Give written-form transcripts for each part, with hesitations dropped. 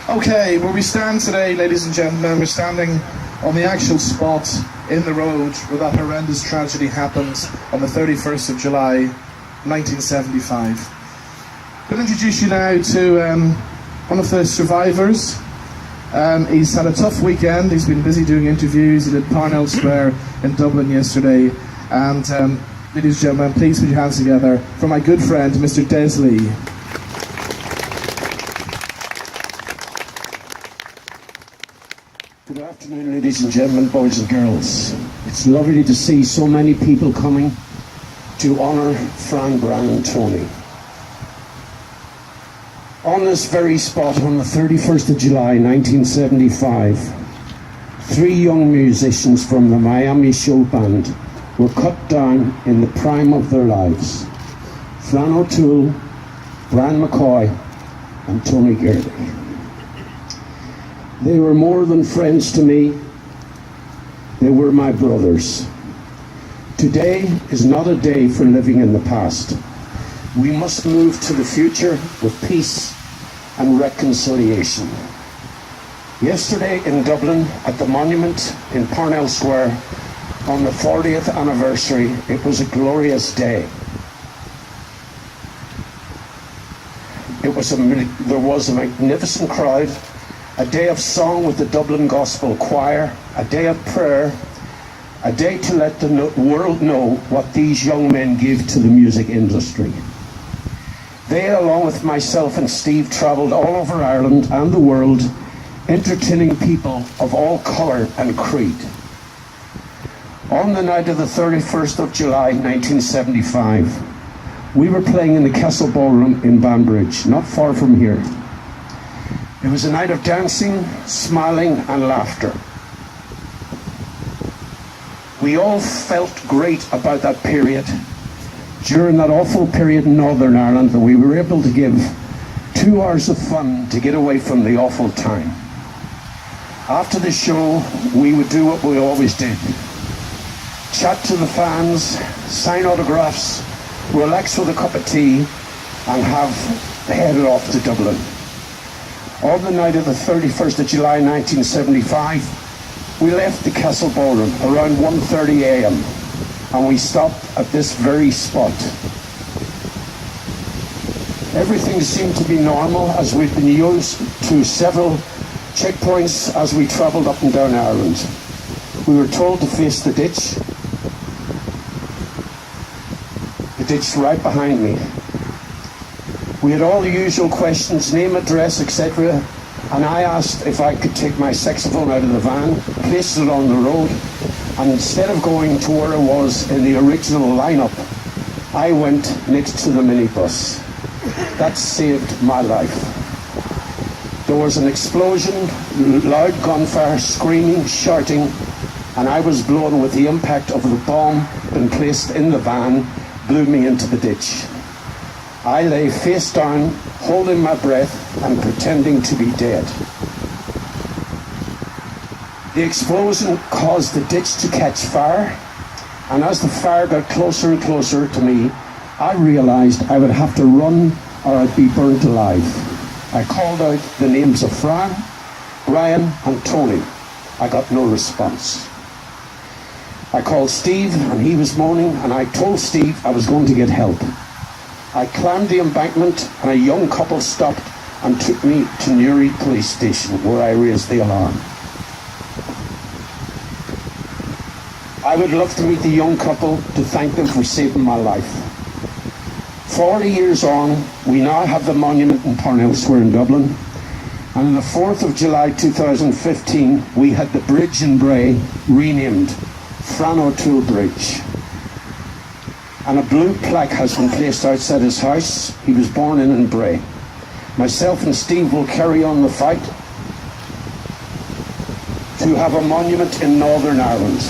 Okay, where we stand today, ladies and gentlemen, we're standing on the actual spot in the road where that horrendous tragedy happened on the 31st of July, 1975. I'll introduce you now to one of the survivors. He's had a tough weekend. He's been busy doing interviews. He did Parnell Square in Dublin yesterday. And ladies and gentlemen, please put your hands together for my good friend, Mr. Des Lee. Good afternoon, ladies and gentlemen, boys and girls. It's lovely to see so many people coming to honour Fran, Bran and Tony. On this very spot on the 31st of July 1975, 3 young musicians from the Miami Showband were cut down in the prime of their lives. Fran O'Toole, Brian McCoy and Tony Gurley. They were more than friends to me, they were my brothers. Today is not a day for living in the past. We must move to the future with peace and reconciliation. Yesterday in Dublin, at the monument in Parnell Square, on the 40th anniversary, it was a glorious day. There was a magnificent crowd, a day of song with the Dublin Gospel Choir, a day of prayer, a day to let the world know what these young men give to the music industry. They, along with myself and Steve, travelled all over Ireland and the world, entertaining people of all colour and creed. On the night of the 31st of July 1975, we were playing in the Castle Ballroom in Banbridge, not far from here. It was a night of dancing, smiling and laughter. We all felt great about that period. During that awful period in Northern Ireland, that we were able to give 2 hours of fun to get away from the awful time. After the show, we would do what we always did. Chat to the fans, sign autographs, relax with a cup of tea and have headed off to Dublin. On the night of the 31st of July 1975, we left the Castle Ballroom around 1:30 a.m. and we stopped at this very spot. Everything seemed to be normal as we'd been used to several checkpoints as we travelled up and down Ireland. We were told to face the ditch right behind me. We had all the usual questions, name, address, etc. And I asked if I could take my saxophone out of the van, placed it on the road, and instead of going to where I was in the original lineup, I went next to the minibus. That saved my life. There was an explosion, loud gunfire, screaming, shouting, and I was blown with the impact of the bomb being placed in the van, blew me into the ditch. I lay face down, holding my breath and pretending to be dead. The explosion caused the ditch to catch fire, and as the fire got closer and closer to me, I realized I would have to run or I'd be burnt alive. I called out the names of Fran, Brian and Tony. I got no response. I called Steve and he was moaning, and I told Steve I was going to get help. I climbed the embankment and a young couple stopped and took me to Newry police station where I raised the alarm. I would love to meet the young couple to thank them for saving my life. 40 years on, we now have the monument in Parnell Square in Dublin, and on the 4th of July 2015 we had the bridge in Bray renamed Fran O'Toole Bridge. And a blue plaque has been placed outside his house. He was born in Bray. Myself and Steve will carry on the fight to have a monument in Northern Ireland.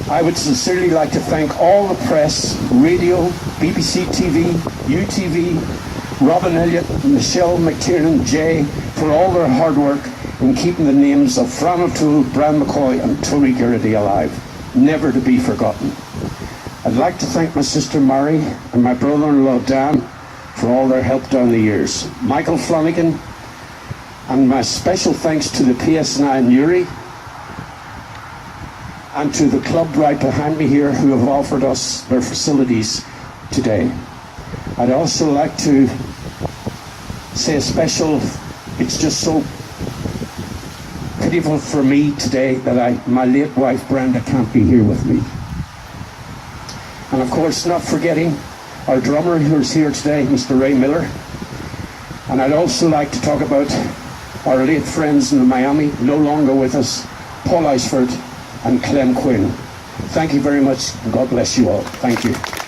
I would sincerely like to thank all the press, radio, BBC TV, UTV, Robin Elliott, Michelle McTiernan, Jay, for all their hard work in keeping the names of Fran O'Toole, Brian McCoy and Tony Gurley alive, never to be forgotten. I'd like to thank my sister Mary and my brother-in-law Dan for all their help down the years. Michael Flanagan And my special thanks to the PSNI in Newry and to the club right behind me here who have offered us their facilities today. I'd also like to say a special, it's just so pitiful for me today that my late wife Brenda can't be here with me. And of course, not forgetting our drummer who's here today, Mr. Ray Miller. And I'd also like to talk about our late friends in Miami, no longer with us, Paul Iceford and Clem Quinn. Thank you very much, and God bless you all. Thank you.